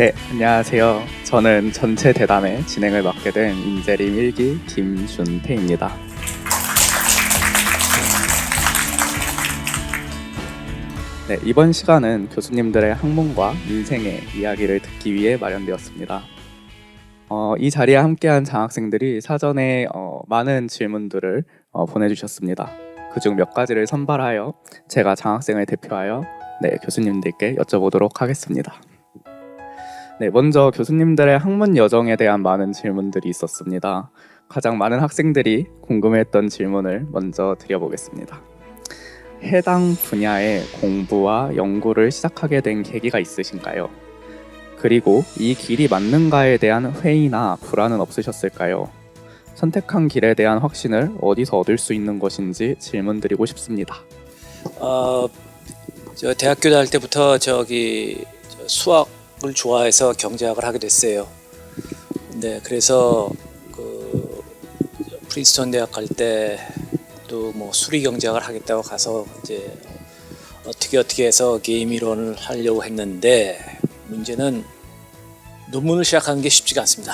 네, 안녕하세요. 저는 전체 대담의 진행을 맡게 된 인재림 1기 김준태입니다. 네, 이번 시간은 교수님들의 학문과 인생의 이야기를 듣기 위해 마련되었습니다. 이 자리에 함께한 장학생들이 사전에 많은 질문들을 보내주셨습니다. 그중 몇 가지를 선발하여 제가 장학생을 대표하여 교수님들께 여쭤보도록 하겠습니다. 네, 먼저 교수님들의 학문 여정에 대한 많은 질문들이 있었습니다. 가장 많은 학생들이 궁금해했던 질문을 먼저 드려보겠습니다. 해당 분야의 공부와 연구를 시작하게 된 계기가 있으신가요? 그리고 이 길이 맞는가에 대한 회의나 불안은 없으셨을까요? 선택한 길에 대한 확신을 어디서 얻을 수 있는 것인지 질문드리고 싶습니다. 저 대학교 다닐 때부터 수학을 좋아해서 경제학을 하게 됐어요. 네, 그래서 프린스턴 대학 갈 때 또 뭐 수리 경제학을 하겠다고 가서 이제 어떻게 해서 게임 이론을 하려고 했는데 문제는 논문을 시작하는 게 쉽지가 않습니다.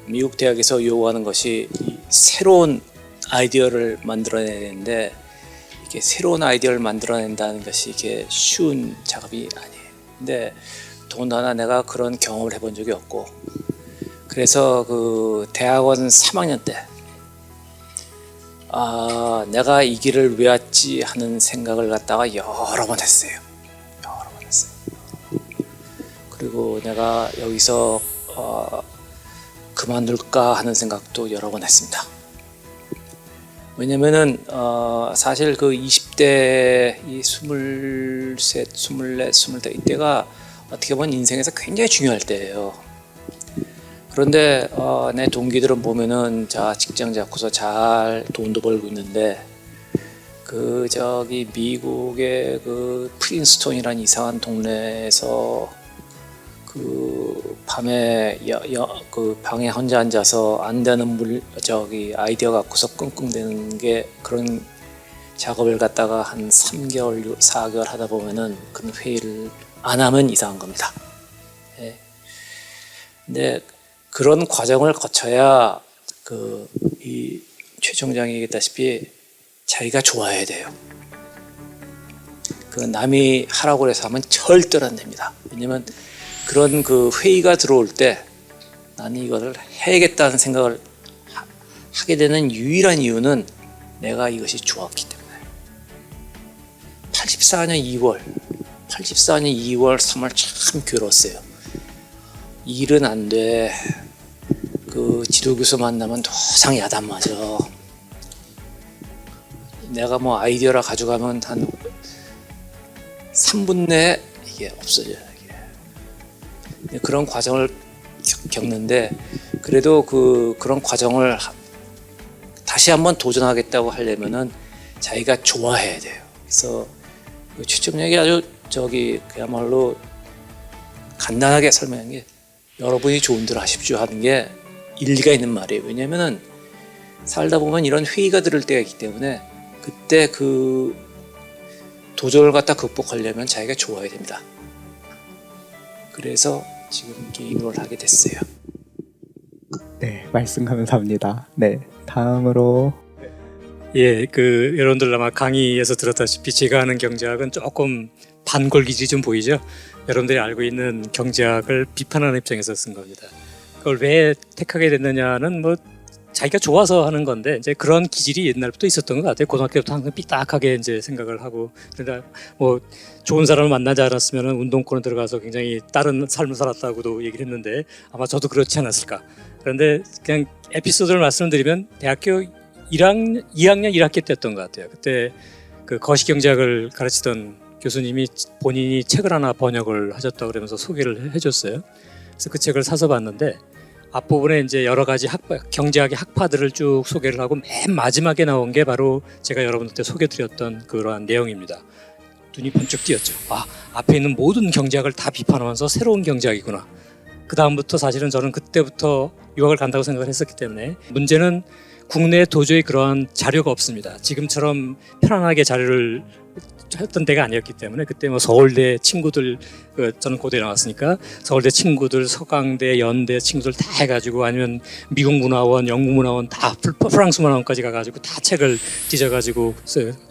미국 대학에서 요구하는 것이 새로운 아이디어를 만들어내야 되는데 이게 새로운 아이디어를 만들어낸다는 것이 이게 쉬운 작업이 아니에요. 근데 더군다나 내가 그런 경험을 해본 적이 없고 그래서 그 대학원 3학년 때 내가 이 길을 왜 왔지 하는 생각을 갖다가 여러 번 했어요. 그리고 내가 여기서 그만둘까 하는 생각도 여러 번 했습니다. 왜냐면은 사실 그 20대 이 23, 24, 25 이때가 어떻게 보면 인생에서 굉장히 중요할 때예요. 그런데 내 동기들은 보면은 직장 잡고서 잘 돈도 벌고 있는데 미국의 그 프린스톤이라는 이상한 동네에서 밤에 그 방에 혼자 앉아서 안 되는 아이디어 갖고서 끙끙대는 게 그런 작업을 갖다가 한 3개월, 4개월 하다 보면은 그런 회의를 안 하면 이상한 겁니다. 예. 근데 그런 과정을 거쳐야 이 최 총장이 얘기했다시피 자기가 좋아해야 돼요. 남이 하라고 해서 하면 절대로 안 됩니다. 왜냐면 그런 회의가 들어올 때 나는 이거를 해야겠다는 생각을 하게 되는 유일한 이유는 내가 이것이 좋았기 때문에. 84년 2월, 3월 참 괴로웠어요. 일은 안 돼. 지도교수 만나면 도상 야단 맞아. 내가 뭐 아이디어라 가져가면 한 3분 내에 이게 없어져요. 그런 과정을 겪는데 그래도 그런 과정을 다시 한번 도전하겠다고 하려면은 자기가 좋아해야 돼요. 그래서 최첨령이 아주 그야말로 간단하게 설명한 게 여러분이 좋은 대로 하십시오 하는 게 일리가 있는 말이에요. 왜냐면은 살다 보면 이런 회의가 들을 때가 있기 때문에 그때 도전을 갖다 극복하려면 자기가 좋아야 됩니다. 그래서 지금 게임을 하게 됐어요. 네, 말씀 감사합니다. 네, 다음으로 여러분들 아마 강의에서 들었다시피 제가 하는 경제학은 조금 반골 기질이 좀 보이죠? 여러분들이 알고 있는 경제학을 비판하는 입장에서 쓴 겁니다. 그걸 왜 택하게 됐느냐는 자기가 좋아서 하는 건데 이제 그런 기질이 옛날부터 있었던 것 같아요. 고등학교 때부터 항상 삐딱하게 이제 생각을 하고 그러다 좋은 사람을 만나지 않았으면 운동권에 들어가서 굉장히 다른 삶을 살았다고도 얘기를 했는데 아마 저도 그렇지 않았을까. 그런데 그냥 에피소드를 말씀드리면 대학교 2학년 1학기 때였던 것 같아요. 그때 거시경제학을 가르치던 교수님이 본인이 책을 하나 번역을 하셨다고 그러면서 소개를 해줬어요. 그래서 그 책을 사서 봤는데 앞부분에 이제 여러 가지 경제학의 학파들을 쭉 소개를 하고 맨 마지막에 나온 게 바로 제가 여러분들한테 소개드렸던 그러한 내용입니다. 눈이 번쩍 띄었죠. 앞에 있는 모든 경제학을 다 비판하면서 새로운 경제학이구나. 그 다음부터 사실은 저는 그때부터 유학을 간다고 생각을 했었기 때문에 문제는 국내에 도저히 그러한 자료가 없습니다. 지금처럼 편안하게 자료를 했던 때가 아니었기 때문에 그때 뭐 서울대 친구들 저는 고대 나왔으니까 서울대 친구들, 서강대, 연대 친구들 다 해가지고 아니면 미국 문화원, 영국 문화원 다 프랑스 문화원까지 가가지고 다 책을 뒤져가지고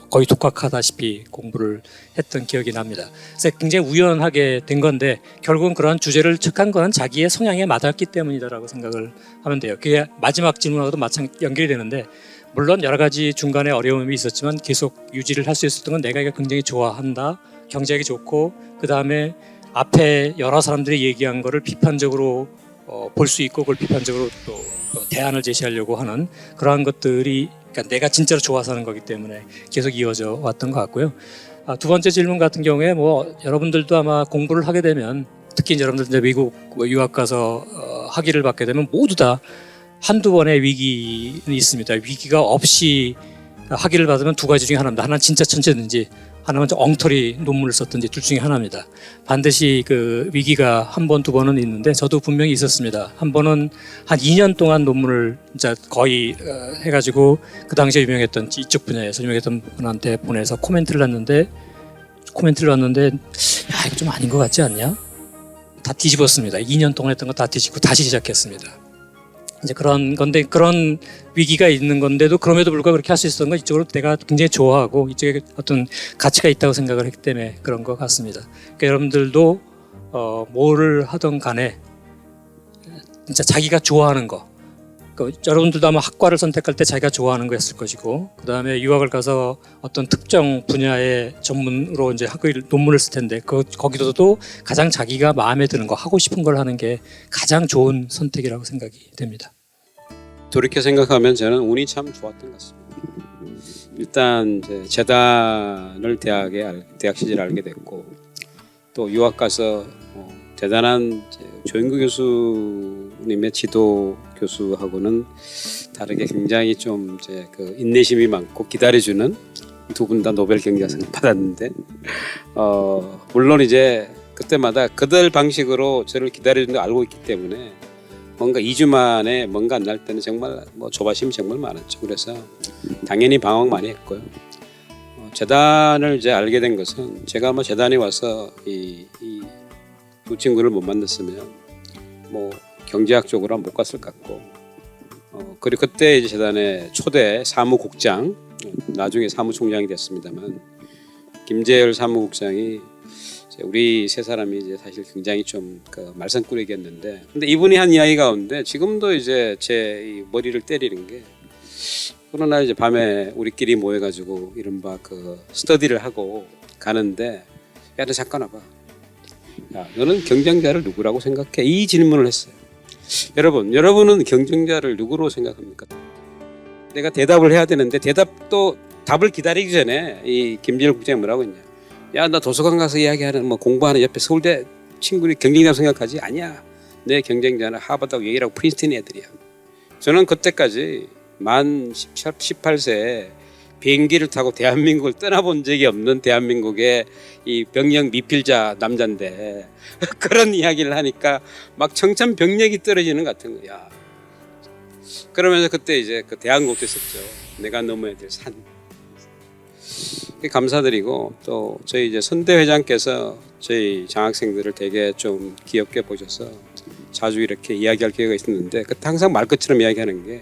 거의 독학하다시피 공부를 했던 기억이 납니다. 그래서 굉장히 우연하게 된 건데 결국은 그런 주제를 책한 건 자기의 성향에 맞았기 때문이다라고 생각을 하면 돼요. 그게 마지막 질문하고도 마찬 연결이 되는데 물론 여러 가지 중간에 어려움이 있었지만 계속 유지를 할 수 있었던 건 내가 이거 굉장히 좋아한다, 경제하기 좋고 그 다음에 앞에 여러 사람들이 얘기한 거를 비판적으로 볼 수 있고 그걸 비판적으로 또 대안을 제시하려고 하는 그러한 것들이 그러니까 내가 진짜로 좋아서 하는 거기 때문에 계속 이어져 왔던 것 같고요. 두 번째 질문 같은 경우에 뭐 여러분들도 아마 공부를 하게 되면 특히 이제 여러분들 이제 미국 유학 가서 학위를 받게 되면 모두 다 한두 번의 위기는 있습니다. 위기가 없이 학위를 받으면 두 가지 중에 하나입니다. 하나는 진짜 천재든지 하나는 좀 엉터리 논문을 썼든지 둘 중에 하나입니다. 반드시 그 위기가 한 번, 두 번은 있는데 저도 분명히 있었습니다. 한 번은 한 2년 동안 논문을 진짜 거의 해가지고 그 당시에 유명했던 이쪽 분야에서 유명했던 분한테 보내서 코멘트를 놨는데 야 이거 좀 아닌 것 같지 않냐? 다 뒤집었습니다. 2년 동안 했던 거 다 뒤집고 다시 시작했습니다. 이제 그런 건데 그런 위기가 있는 건데도 그럼에도 불구하고 그렇게 할 수 있었던 건 이쪽으로 내가 굉장히 좋아하고 이쪽에 어떤 가치가 있다고 생각을 했기 때문에 그런 것 같습니다. 그러니까 여러분들도 뭐를 하든 간에 진짜 자기가 좋아하는 거 그러니까 여러분들도 아마 학과를 선택할 때 자기가 좋아하는 거였을 것이고 그 다음에 유학을 가서 어떤 특정 분야의 전문으로 이제 논문을 쓸 텐데 거기서도 가장 자기가 마음에 드는 거 하고 싶은 걸 하는 게 가장 좋은 선택이라고 생각이 됩니다. 돌이켜 생각하면 저는 운이 참 좋았던 것 같습니다. 일단 이제 재단을 대학 시절에 알게 됐고 또 유학 가서 대단한 조인구 교수님의 지도 교수하고는 다르게 굉장히 좀 이제 그 인내심이 많고 기다려주는 두 분 다 노벨 경제상을 받았는데 물론 이제 그때마다 그들 방식으로 저를 기다려주는 걸 알고 있기 때문에 뭔가 2주 만에 뭔가 안 날 때는 정말 뭐 조바심이 정말 많았죠. 그래서 당연히 방황 많이 했고요. 재단을 이제 알게 된 것은 제가 아마 재단에 와서 이 두 친구를 못 만났으면 뭐 경제학 쪽으로 못 갔을 것 같고 그리고 그때 이제 재단의 초대 사무국장 나중에 사무총장이 됐습니다만 김재열 사무국장이 우리 세 사람이 이제 사실 굉장히 좀 그 말썽꾸러기였는데 근데 이분이 한 이야기 가운데 지금도 이제 제 머리를 때리는 게 그러나 이제 밤에 우리끼리 모여가지고 이른바 그 스터디를 하고 가는데 야 너 잠깐 와봐. 야 너는 경쟁자를 누구라고 생각해? 이 질문을 했어요. 여러분은 경쟁자를 누구로 생각합니까? 내가 대답을 해야 되는데 답을 기다리기 전에 이 김재열 국장이 뭐라고 했냐? 야 나 도서관 가서 이야기하는 뭐 공부하는 옆에 서울대 친구들이 경쟁자라고 생각하지? 아니야. 내 경쟁자는 하버드하고 예일하고 프린스턴 애들이야. 저는 그때까지 만 18세에 비행기를 타고 대한민국을 떠나본 적이 없는 대한민국의 이 병력 미필자 남자인데 그런 이야기를 하니까 막 청천벽력이 떨어지는 것 같은 거야. 그러면서 그때 이제 그 대한국도 있었죠. 내가 넘어야 될 산. 감사드리고 또 저희 이제 선대 회장께서 저희 장학생들을 되게 좀 귀엽게 보셔서 자주 이렇게 이야기할 기회가 있었는데 그때 항상 말 것처럼 이야기하는 게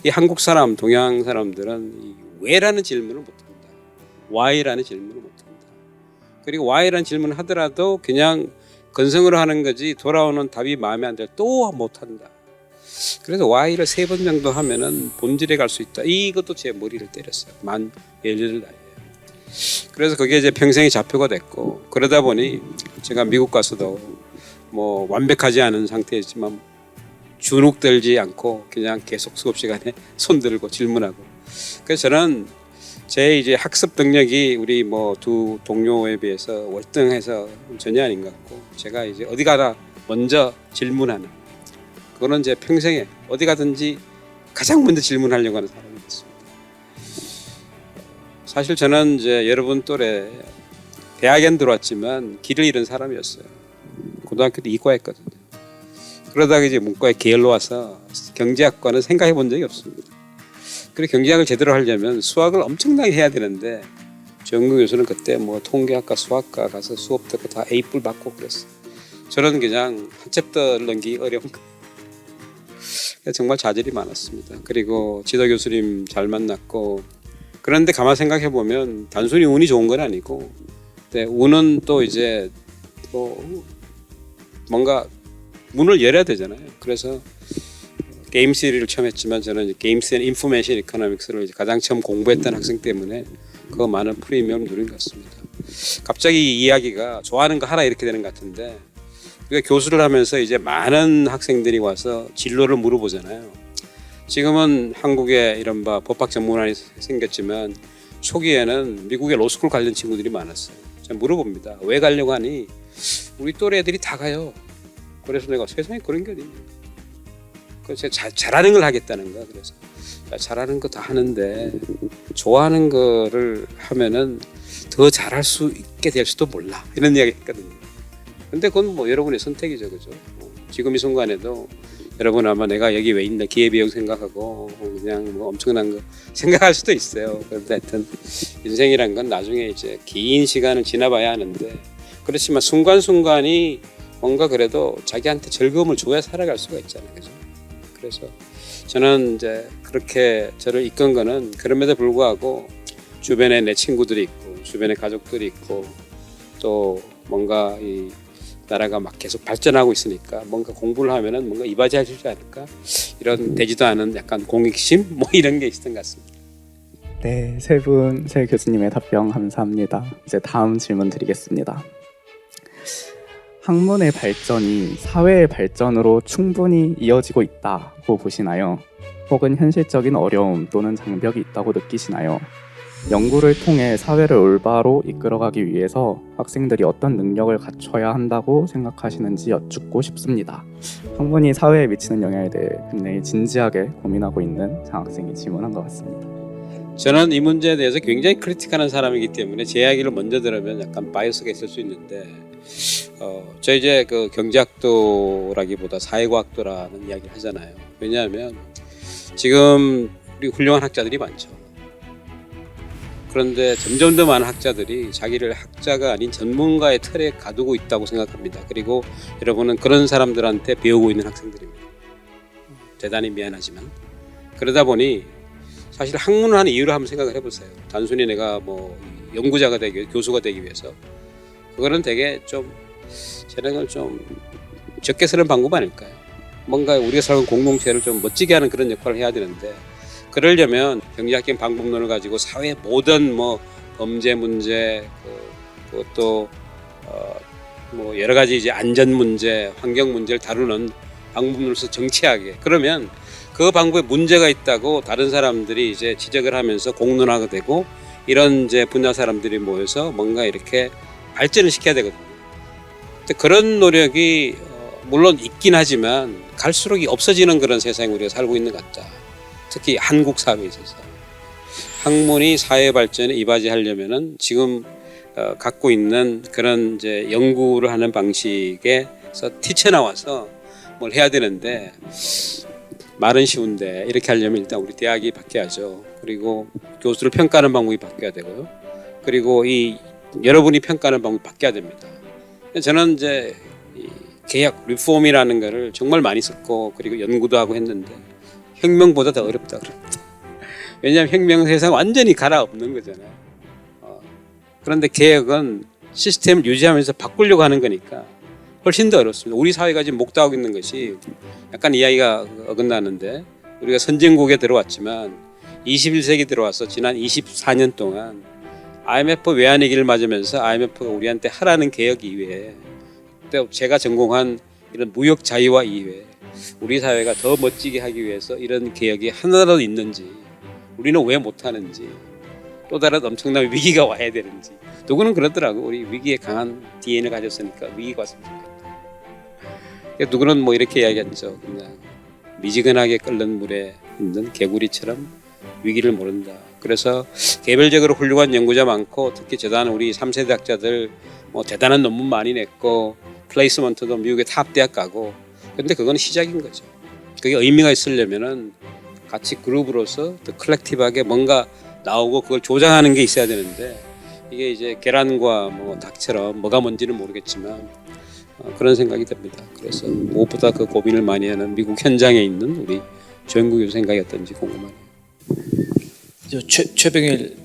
이 한국 사람, 동양 사람들은 이 왜라는 질문을 못한다. why라는 질문을 못한다. 그리고 why라는 질문을 하더라도 그냥 건성으로 하는 거지 돌아오는 답이 마음에 안 들어 또 못한다. 그래서 why를 3번 정도 하면은 본질에 갈 수 있다. 이것도 제 머리를 때렸어요. 만 18 나이에. 그래서 그게 이제 평생의 좌표가 됐고 그러다 보니 제가 미국 가서도 뭐 완벽하지 않은 상태였지만 주눅들지 않고 그냥 계속 수업 시간에 손들고 질문하고 그래서 저는 제 이제 학습 능력이 우리 뭐 두 동료에 비해서 월등해서 전혀 아닌 것 같고 제가 이제 어디 가나 먼저 질문하는 그거는 제 평생에 어디 가든지 가장 먼저 질문하려고 하는 사람이었습니다. 사실 저는 이제 여러분 또래 대학엔 들어왔지만 길을 잃은 사람이었어요. 고등학교 때 이과했거든요. 그러다가 이제 문과에 계열로 와서 경제학과는 생각해 본 적이 없습니다. 그리고 경제학을 제대로 하려면 수학을 엄청나게 해야 되는데 정근 교수는 그때 뭐 통계학과 수학과 가서 수업 듣고 다 A뿔 받고 그랬어. 저는 그냥 한 챕터 넘기기 어려운 거. 정말 자질이 많았습니다. 그리고 지도 교수님 잘 만났고, 그런데 가만 생각해 보면 단순히 운이 좋은 건 아니고, 네, 운은 또 이제 뭐 뭔가 문을 열어야 되잖아요. 그래서 게임 시리를 처음 했지만 저는 게임스 앤 인포메이션 이코노믹스를 가장 처음 공부했던 학생 때문에 그 많은 프리미엄을 누린 것 같습니다. 갑자기 이 이야기가 좋아하는 거 하라 이렇게 되는 것 같은데, 우리가 교수를 하면서 이제 많은 학생들이 와서 진로를 물어보잖아요. 지금은 한국에 이른바 법학 전문학이 생겼지만 초기에는 미국의 로스쿨 관련 친구들이 많았어요. 제가 물어봅니다. 왜 가려고 하니? 우리 또래 애들이 다 가요. 그래서 내가 세상에 그런 게 어디 있냐. 그래서 잘하는 걸 하겠다는 거야. 그래서 잘하는 거 다 하는데 좋아하는 거를 하면은 더 잘할 수 있게 될 수도 몰라. 이런 이야기 했거든요. 근데 그건 뭐 여러분의 선택이죠, 그죠? 지금 이 순간에도 여러분 아마 내가 여기 왜 있나 기회비용 생각하고 그냥 뭐 엄청난 거 생각할 수도 있어요. 그런데 하여튼 인생이란 건 나중에 이제 긴 시간을 지나봐야 하는데, 그렇지만 순간순간이 뭔가 그래도 자기한테 즐거움을 줘야 살아갈 수가 있잖아요, 그죠? 그래서 저는 이제 그렇게 저를 이끈 거는 그럼에도 불구하고 주변에 내 친구들이 있고 주변에 가족들이 있고 또 뭔가 이 나라가 막 계속 발전하고 있으니까 뭔가 공부를 하면은 뭔가 이바지할 수 있지 않을까, 이런 되지도 않은 약간 공익심 뭐 이런 게 있었던 것 같습니다. 네, 세 교수님의 답변 감사합니다. 이제 다음 질문 드리겠습니다. 학문의 발전이 사회의 발전으로 충분히 이어지고 있다고 보시나요? 혹은 현실적인 어려움 또는 장벽이 있다고 느끼시나요? 연구를 통해 사회를 올바로 이끌어가기 위해서 학생들이 어떤 능력을 갖춰야 한다고 생각하시는지 여쭙고 싶습니다. 학문이 사회에 미치는 영향에 대해 굉장히 진지하게 고민하고 있는 장학생이 질문한 것 같습니다. 저는 이 문제에 대해서 굉장히 크리틱하는 사람이기 때문에 제 이야기를 먼저 들으면 약간 바이어스가 있을 수 있는데, 저 이제 그 경제학도라기보다 사회과학도라는 이야기를 하잖아요. 왜냐하면 지금 우리 훌륭한 학자들이 많죠. 그런데 점점 더 많은 학자들이 자기를 학자가 아닌 전문가의 틀에 가두고 있다고 생각합니다. 그리고 여러분은 그런 사람들한테 배우고 있는 학생들입니다. 대단히 미안하지만 그러다 보니 사실 학문을 하는 이유를 한번 생각을 해보세요. 단순히 내가 뭐 연구자가 되기, 교수가 되기 위해서, 그거는 되게 좀 재능을 좀 적게 쓰는 방법 아닐까요? 뭔가 우리가 사는 공동체를 좀 멋지게 하는 그런 역할을 해야 되는데, 그러려면 경제학적인 방법론을 가지고 사회 모든 뭐 범죄 문제, 그것도 뭐 여러 가지 이제 안전 문제, 환경 문제를 다루는 방법론으로서 정치하게, 그러면 그 방법에 문제가 있다고 다른 사람들이 이제 지적을 하면서 공론화가 되고, 이런 이제 분야 사람들이 모여서 뭔가 이렇게 발전을 시켜야 되거든요. 근데 그런 노력이 물론 있긴 하지만 갈수록 없어지는 그런 세상에 우리가 살고 있는 것 같다. 특히 한국 사회에 있어서 학문이 사회 발전에 이바지하려면은 지금 갖고 있는 그런 이제 연구를 하는 방식에서 튀쳐나와서 뭘 해야 되는데, 말은 쉬운데 이렇게 하려면 일단 우리 대학이 바뀌어야죠. 그리고 교수를 평가하는 방법이 바뀌어야 되고요. 그리고 이 여러분이 평가하는 방법이 바뀌어야 됩니다. 저는 이제 이 개혁 리폼이라는 거를 정말 많이 썼고 그리고 연구도 하고 했는데 혁명보다 더 어렵다 그럽니다. 왜냐하면 혁명은 세상 완전히 갈아엎는 거잖아요. 그런데 개혁은 시스템을 유지하면서 바꾸려고 하는 거니까 훨씬 더 어렵습니다. 우리 사회가 지금 목도하고 있는 것이 약간 이야기가 어긋나는데, 우리가 선진국에 들어왔지만 21세기 들어와서 지난 24년 동안 IMF 외환위기를 맞으면서 IMF가 우리한테 하라는 개혁 이외에, 또 제가 전공한 이런 무역 자유화 이외에 우리 사회가 더 멋지게 하기 위해서 이런 개혁이 하나라도 있는지, 우리는 왜 못하는지, 또 다른 엄청난 위기가 와야 되는지. 누구는 그러더라고. 우리 위기에 강한 DNA를 가졌으니까 위기가 왔으면 좋겠다. 누구는 뭐 이렇게 이야기했죠. 그냥 미지근하게 끓는 물에 있는 개구리처럼 위기를 모른다. 그래서 개별적으로 훌륭한 연구자 많고, 특히 대단한 우리 3세대 학자들 뭐 대단한 논문 많이 냈고 플레이스먼트도 미국의 탑 대학 가고, 근데 그건 시작인 거죠. 그게 의미가 있으려면은 같이 그룹으로서 더 컬렉티브하게 뭔가 나오고 그걸 조장하는 게 있어야 되는데, 이게 이제 계란과 뭐 닭처럼 뭐가 뭔지는 모르겠지만 그런 생각이 듭니다. 그래서 무엇보다 그 고민을 많이 하는 미국 현장에 있는 우리 조영구 교수 생각이 어떤지 궁금하네요. 최병일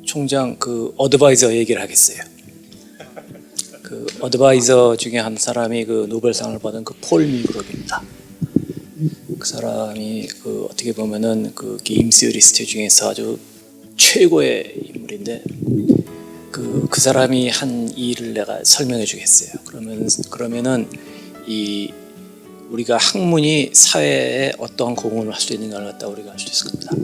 총장 그 어드바이저 얘기를 하겠어요. 그 어드바이저 중에 한 사람이 그 노벨상을 받은 그 폴 밀그롬입니다. 그 사람이 그 어떻게 보면은 그 게임 시어리스트 중에서 아주 최고의 인물인데 그 사람이 한 일을 내가 설명해 주겠어요. 그러면은 이 우리가 학문이 사회에 어떠한 공헌을 할 수 있는가를 갖다 우리가 알 수 있을 겁니다.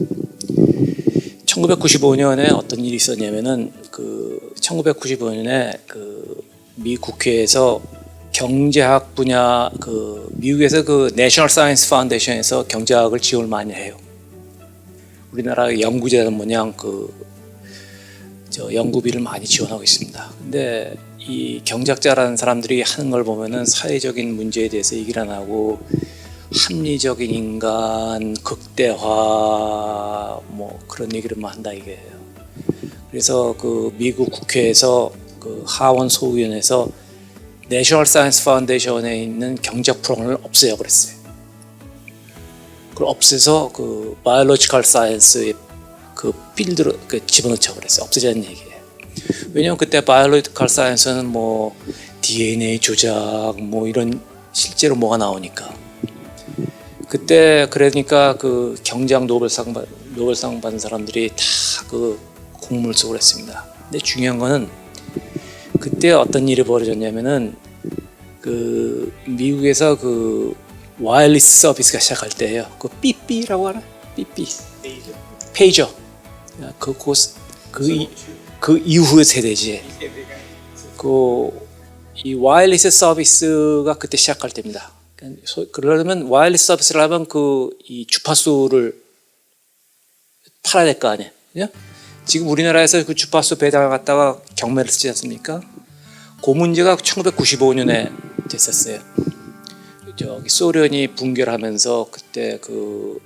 1995년에 어떤 일이 있었냐면은 그 1995년에 그 미 국회에서 경제학 분야 그 미국에서 그 내셔널 사이언스 파운데이션에서 경제학을 지원을 많이 해요. 우리나라 연구재단 모양 저 연구비를 많이 지원하고 있습니다. 근데 이 경제학자라는 사람들이 하는 걸 보면은 사회적인 문제에 대해서 얘기를 안 하고 합리적인 인간, 극대화 뭐 그런 얘기를만 한다 이게요. 그래서 그 미국 국회에서 그 하원 소위원회에서 내셔널 사이언스 파운데이션에 있는 경제학 프로그램을 없애요 그랬어요. 그걸 없애서 그 바이올로지컬 사이언스의 그 필드로 집어넣자고 그랬어요. 없애자는 얘기예요. 왜냐하면 그때 바이올로지컬 사이언스는 뭐 DNA 조작 뭐 이런 실제로 뭐가 나오니까. 그때 그러니까 그 경제학 노벨상 받은 사람들이 다 그 공문을 쓰고 그랬습니다. 근데 중요한 거는 그때 어떤 일이 벌어졌냐면은 그 미국에서 그 와이어리스 서비스가 시작할 때예요. 그 삐삐라고 하나? 삐삐. 페이저. 그 이후의 세대지. 이 와이어리스 서비스가 그때 시작할 때입니다. 그러려면 와이어리스 서비스를 하면 이 주파수를 팔아야 될 거 아니에요. 지금 우리나라에서 그 주파수 배당을 갖다가 경매를 쓰지 않습니까? 그 문제가 1995년에 됐었어요. 저기 소련이 붕괴를 하면서 그때 그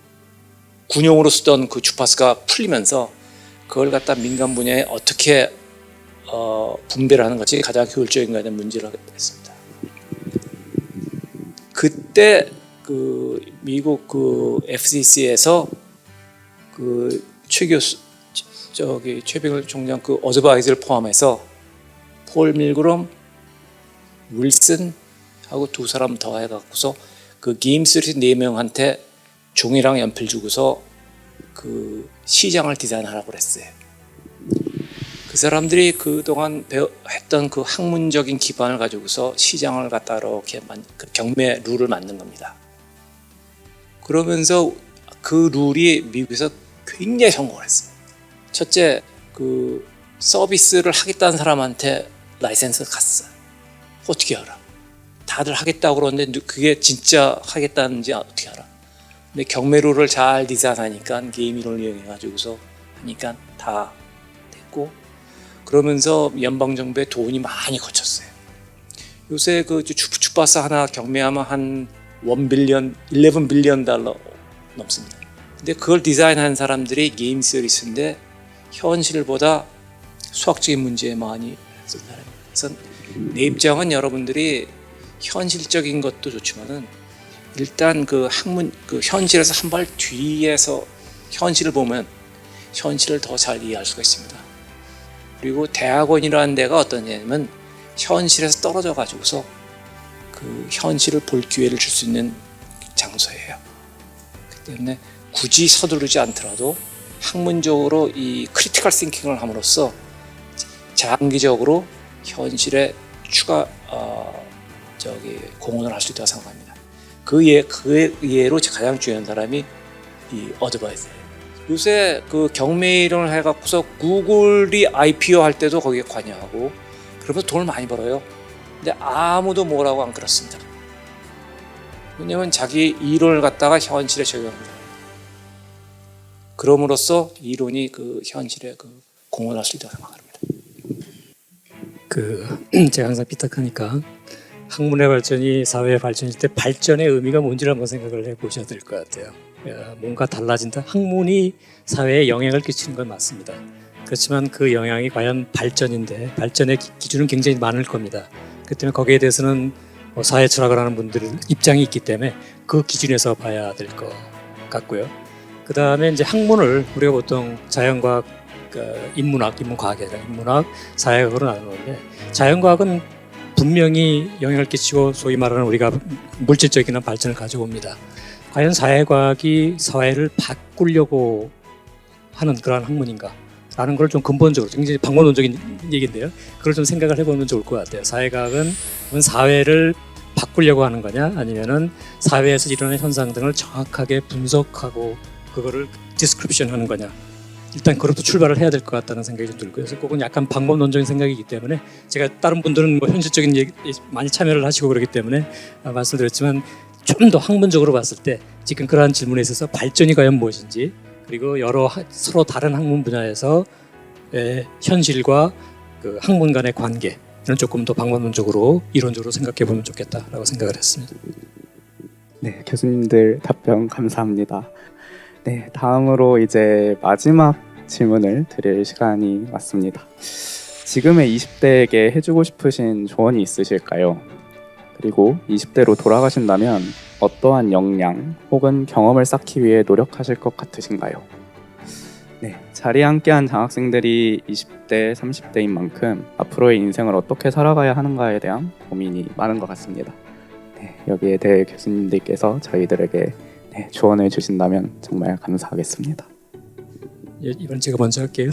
군용으로 쓰던 그 주파수가 풀리면서 그걸 갖다 민간 분야에 어떻게 분배를 하는 것이 가장 효율적인 거에 대한 문제를 하게 됐습니다. 그때 그 미국 그 FCC에서 그 최 교수 최병일 총장 그 어드바이저를 포함해서 폴 밀그롬, 윌슨 하고 두 사람 더 해갖고서 그 게임스리 4명한테 종이랑 연필 주고서 그 시장을 디자인하라고 그랬어요. 그 사람들이 그동안 했던 그 학문적인 기반을 가지고서 시장을 갖다 이렇게 그 경매 룰을 만든 겁니다. 그러면서 그 룰이 미국에서 굉장히 성공을 했어요. 첫째, 그 서비스를 하겠다는 사람한테 라이센스가 갔어요. 어떻게 알아? 다들 하겠다고 그러는데 그게 진짜 하겠다는지 어떻게 알아? 근데 경매 룰을 잘 디자인하니까 게임 이론을 이용해가지고서 하니까 다 됐고, 그러면서 연방정부에 돈이 많이 거쳤어요. 요새 그 주파수 하나 경매하면 한 11빌리언 달러 넘습니다. 근데 그걸 디자인한 사람들이 게임 시어리스트인데 현실보다 수학적인 문제에 많이 쓴 사람이에요. 그래서 내 입장은 여러분들이 현실적인 것도 좋지만은 일단 그 학문 그 현실에서 한 발 뒤에서 현실을 보면 현실을 더 잘 이해할 수가 있습니다. 그리고 대학원이라는 데가 어떠냐면 현실에서 떨어져 가지고서 그 현실을 볼 기회를 줄 수 있는 장소예요. 그렇기 때문에 굳이 서두르지 않더라도 학문적으로 이 크리티컬 싱킹을 함으로써 장기적으로 현실에 추가 공헌을 할 수 있다고 생각합니다. 그 예로 가장 중요한 사람이 이 어드바이저예요. 요새 그 경매 이론을 해갖고서 구글이 IPO 할 때도 거기에 관여하고 그러면서 돈을 많이 벌어요. 근데 아무도 뭐라고 안 그렇습니다. 왜냐면 자기 이론을 갖다가 현실에 적용합니다. 그럼으로써 이론이 그 현실에 공헌할 수 있다고 생각합니다. 제가 항상 삐딱하니까 학문의 발전이 사회의 발전일 때 발전의 의미가 뭔지를 한번 생각을 해보셔야 될 것 같아요. 뭔가 달라진다. 학문이 사회에 영향을 끼치는 건 맞습니다. 그렇지만 그 영향이 과연 발전인데 발전의 기준은 굉장히 많을 겁니다. 그 때문에 거기에 대해서는 사회 철학을 하는 분들 입장이 있기 때문에 그 기준에서 봐야 될 것 같고요. 그 다음에 이제 학문을 우리가 보통 자연과학, 인문과학이 아니라 인문학, 사회학으로 나누는데 자연과학은 분명히 영향을 끼치고 소위 말하는 우리가 물질적인 발전을 가져옵니다. 과연 사회과학이 사회를 바꾸려고 하는 그러한 학문인가? 라는 걸 좀 근본적으로 굉장히 방법론적인 얘기인데요. 그걸 좀 생각을 해보면 좋을 것 같아요. 사회과학은 사회를 바꾸려고 하는 거냐, 아니면은 사회에서 일어나는 현상 등을 정확하게 분석하고 그거를 디스크립션 하는 거냐. 일단 그것부터 출발을 해야 될 것 같다는 생각이 좀 들고요. 그래서 그건 약간 방법론적인 생각이기 때문에 제가 다른 분들은 뭐 현실적인 얘기 많이 참여를 하시고 그러기 때문에 말씀드렸지만 좀 더 학문적으로 봤을 때 지금 그러한 질문에 있어서 발전이 과연 무엇인지, 그리고 여러 서로 다른 학문 분야에서 현실과 그 학문 간의 관계는 조금 더 방법론적으로 이론적으로 생각해 보면 좋겠다라고 생각을 했습니다. 네, 교수님들 답변 감사합니다. 네, 다음으로 이제 마지막 질문을 드릴 시간이 왔습니다. 지금의 20대에게 해주고 싶으신 조언이 있으실까요? 그리고 20대로 돌아가신다면 어떠한 역량 혹은 경험을 쌓기 위해 노력하실 것 같으신가요? 네, 자리에 함께한 장학생들이 20대, 30대인 만큼 앞으로의 인생을 어떻게 살아가야 하는가에 대한 고민이 많은 것 같습니다. 네, 여기에 대해 교수님들께서 저희들에게 조언을 주신다면 정말 감사하겠습니다. 이번 제가 먼저 할게요.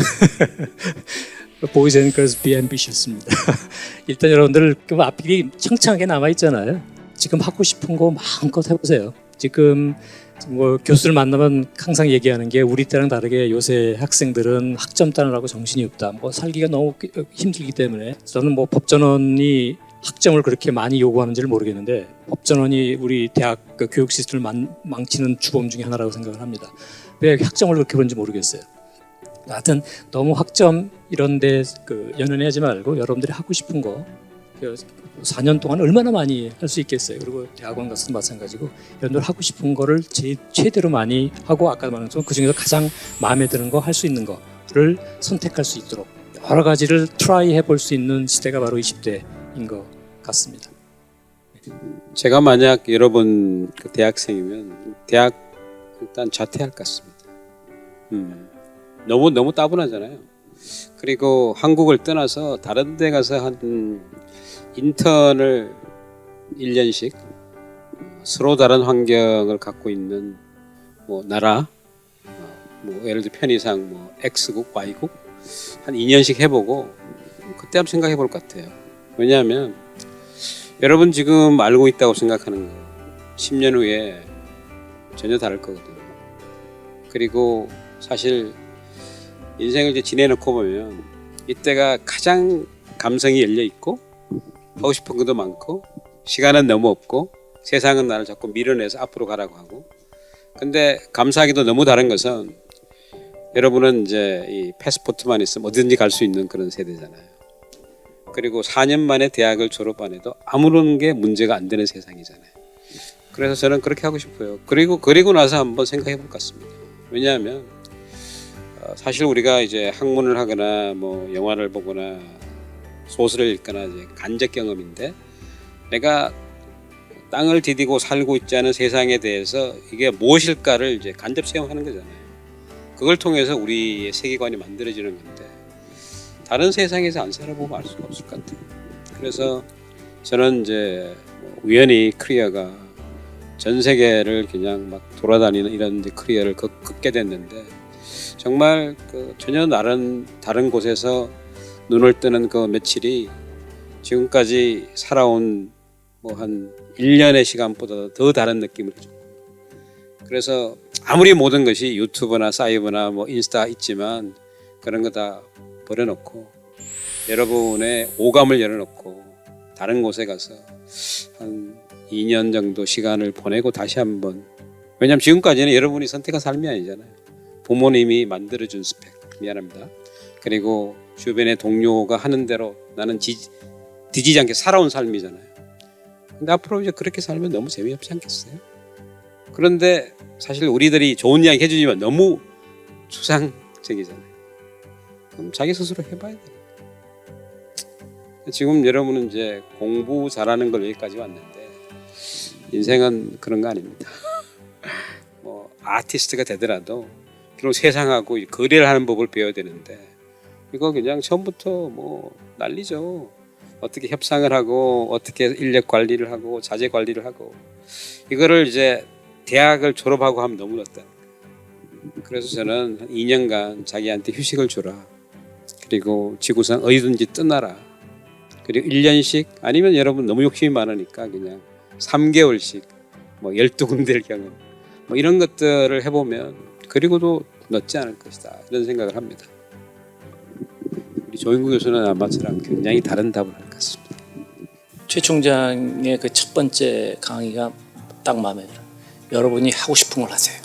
Boys and girls be ambitious입니다. 일단 여러분들 그 앞길이 창창하게 남아 있잖아요. 지금 하고 싶은 거 마음껏 해보세요. 지금 뭐 교수를 만나면 항상 얘기하는 게 우리 때랑 다르게 요새 학생들은 학점 따느라고 정신이 없다. 뭐 살기가 너무 힘들기 때문에 저는 뭐 법전원이 학점을 그렇게 많이 요구하는지를 모르겠는데 법전원이 우리 대학 그 교육 시스템을 망치는 주범 중에 하나라고 생각을 합니다. 왜 학점을 그렇게 그런지 모르겠어요. 하여튼 너무 학점 이런데 그 연연하지 말고 여러분들이 하고 싶은 거 4년 동안 얼마나 많이 할 수 있겠어요. 그리고 대학원 가서도 마찬가지고 여러분들 하고 싶은 거를 최대로 많이 하고 아까 말한 것처럼 그중에서 가장 마음에 드는 거 할 수 있는 거를 선택할 수 있도록 여러 가지를 트라이 해볼 수 있는 시대가 바로 20대인 것 같습니다. 제가 만약 여러분 그 대학생이면 대학 일단 자퇴할 것 같습니다. 너무 따분하잖아요. 그리고 한국을 떠나서 다른 데 가서 한 인턴을 1년씩 서로 다른 환경을 갖고 있는 뭐 나라, 뭐 예를 들어 편의상 뭐 X국, Y국 한 2년씩 해보고 그때 한번 생각해 볼 것 같아요. 왜냐하면 여러분 지금 알고 있다고 생각하는 거 10년 후에 전혀 다를 거거든요. 그리고 사실 인생을 이제 지내놓고 보면 이때가 가장 감성이 열려 있고 하고 싶은 것도 많고 시간은 너무 없고 세상은 나를 자꾸 밀어내서 앞으로 가라고 하고, 근데 감사하게도 너무 다른 것은 여러분은 이제 이 패스포트만 있으면 어디든지 갈 수 있는 그런 세대잖아요. 그리고 4년 만에 대학을 졸업 안 해도 아무런 게 문제가 안 되는 세상이잖아요. 그래서 저는 그렇게 하고 싶어요. 그리고 나서 한번 생각해 볼 것 같습니다. 왜냐하면 사실 우리가 이제 학문을 하거나 뭐 영화를 보거나 소설을 읽거나 이제 간접 경험인데, 내가 땅을 디디고 살고 있지 않은 세상에 대해서 이게 무엇일까를 이제 간접 체험하는 거잖아요. 그걸 통해서 우리의 세계관이 만들어지는 건데 다른 세상에서 안 살아보면 알 수가 없을 것 같아요. 그래서 저는 이제 우연히 커리어가 전 세계를 그냥 막 돌아다니는 이런 커리어를 걷게 됐는데, 정말 그 전혀 다른 곳에서 눈을 뜨는 그 며칠이 지금까지 살아온 뭐 한 1년의 시간보다 더 다른 느낌을 줬고, 그래서 아무리 모든 것이 유튜브나 사이버나 뭐 인스타 있지만 그런 거 다 버려놓고 여러분의 오감을 열어놓고 다른 곳에 가서 한 2년 정도 시간을 보내고 다시 한번, 왜냐하면 지금까지는 여러분이 선택한 삶이 아니잖아요. 부모님이 만들어준 스펙, 미안합니다. 그리고 주변의 동료가 하는 대로 나는 뒤지지 않게 살아온 삶이잖아요. 근데 앞으로 이제 그렇게 살면 너무 재미없지 않겠어요? 그런데 사실 우리들이 좋은 이야기 해주지만 너무 추상적이잖아요. 그럼 자기 스스로 해봐야 돼. 지금 여러분은 이제 공부 잘하는 걸 여기까지 왔는데 인생은 그런 거 아닙니다. 뭐 아티스트가 되더라도 그리고 세상하고 거래를 하는 법을 배워야 되는데 이거 그냥 처음부터 뭐 난리죠. 어떻게 협상을 하고 어떻게 인력 관리를 하고 자재 관리를 하고 이거를 이제 대학을 졸업하고 하면 너무 어렵다. 그래서 저는 한 2년간 자기한테 휴식을 주라. 그리고 지구상 어디든지 떠나라. 그리고 1년씩 아니면 여러분 너무 욕심이 많으니까 그냥 3개월씩 뭐 12군데를 경험 뭐 이런 것들을 해보면 그리고도 늦지 않을 것이다. 이런 생각을 합니다. 우리 조인구 교수는 아마 저랑 굉장히 다른 답을 할 것 같습니다. 최 총장의 그 첫 번째 강의가 딱 마음에 들어요. 여러분이 하고 싶은 걸 하세요.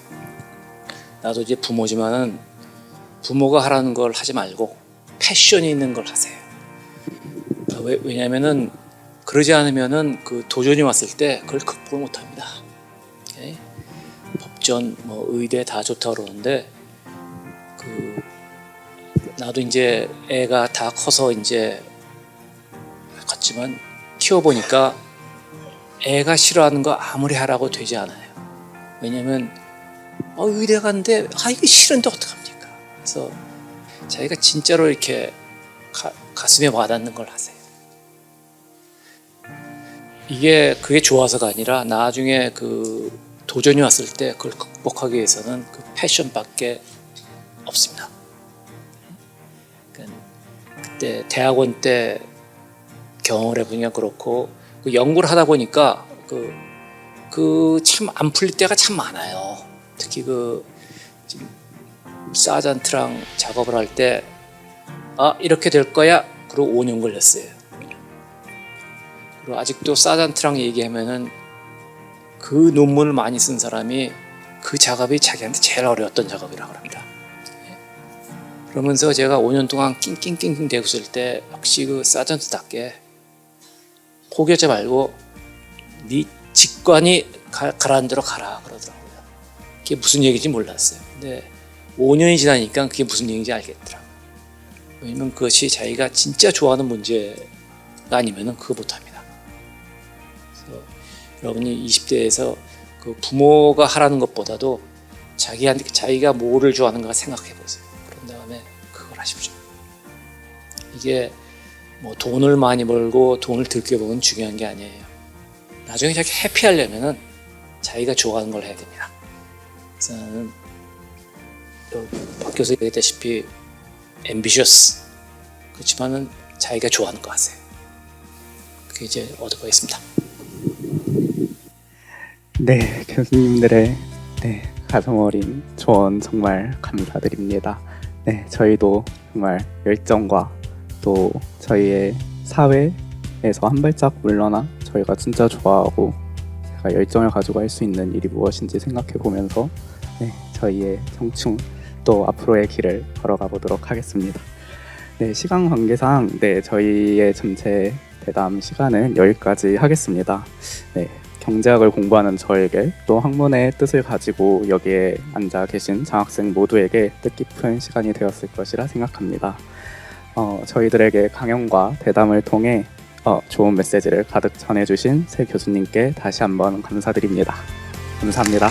나도 이제 부모지만은 부모가 하라는 걸 하지 말고 패션이 있는 걸 하세요. 왜냐면은 그러지 않으면은 그 도전이 왔을 때 그걸 극복을 못 합니다. 오케이? 법전, 뭐 의대 다 좋다 그러는데 그 나도 이제 애가 다 커서 이제 갔지만 키워보니까 애가 싫어하는 거 아무리 하라고 되지 않아요. 왜냐면 의대 갔는데 이게 싫은데 어떡합니까? 그래서 자기가 진짜로 이렇게 가슴에 와닿는 걸 하세요. 그게 좋아서가 아니라 나중에 그 도전이 왔을 때 그걸 극복하기 위해서는 그 패션밖에 없습니다. 그때 대학원 때 경험을 해보니까 그렇고 그 연구를 하다 보니까 그 참 안 풀릴 때가 참 많아요. 특히 지금 사잔트랑 작업을 할 때 이렇게 될 거야. 그리고 5년 걸렸어요. 그리고 아직도 사잔트랑 얘기하면은 그 논문을 많이 쓴 사람이 그 작업이 자기한테 제일 어려웠던 작업이라고 합니다. 그러면서 제가 5년 동안 낑낑낑낑 대고 있을 때 역시 그 사전트답게 포기하지 말고 네 직관이 가라는 대로 가라 그러더라고요. 그게 무슨 얘기인지 몰랐어요. 근데 5년이 지나니까 그게 무슨 얘기인지 알겠더라고요. 왜냐면 그것이 자기가 진짜 좋아하는 문제가 아니면 그거 못합니다. 그래서 여러분이 20대에서 그 부모가 하라는 것보다도 자기가 뭐를 좋아하는가 생각해 보세요. 그런 다음에 그걸 하십시오. 이게 뭐 돈을 많이 벌고 돈을 들게 버는 중요한 게 아니에요. 나중에 자기 해피하려면은 자기가 좋아하는 걸 해야 됩니다. 그래서 나는 박 교수 얘기했다시피 ambitious 그렇지만은 자기가 좋아하는 거 하세요. 그게 이제 얻어가 있습니다. 네, 교수님들의 가슴 어린 조언 정말 감사드립니다. 네, 저희도 정말 열정과 또 저희의 사회에서 한 발짝 물러나 저희가 진짜 좋아하고 제가 열정을 가지고 할 수 있는 일이 무엇인지 생각해 보면서 저희의 성충 또 앞으로의 길을 걸어가 보도록 하겠습니다. 네, 시간 관계상 저희의 전체 대담 시간은 여기까지 하겠습니다. 네, 경제학을 공부하는 저에게 또 학문의 뜻을 가지고 여기에 앉아 계신 장학생 모두에게 뜻깊은 시간이 되었을 것이라 생각합니다. 저희들에게 강연과 대담을 통해 좋은 메시지를 가득 전해주신 새 교수님께 다시 한번 감사드립니다. 감사합니다.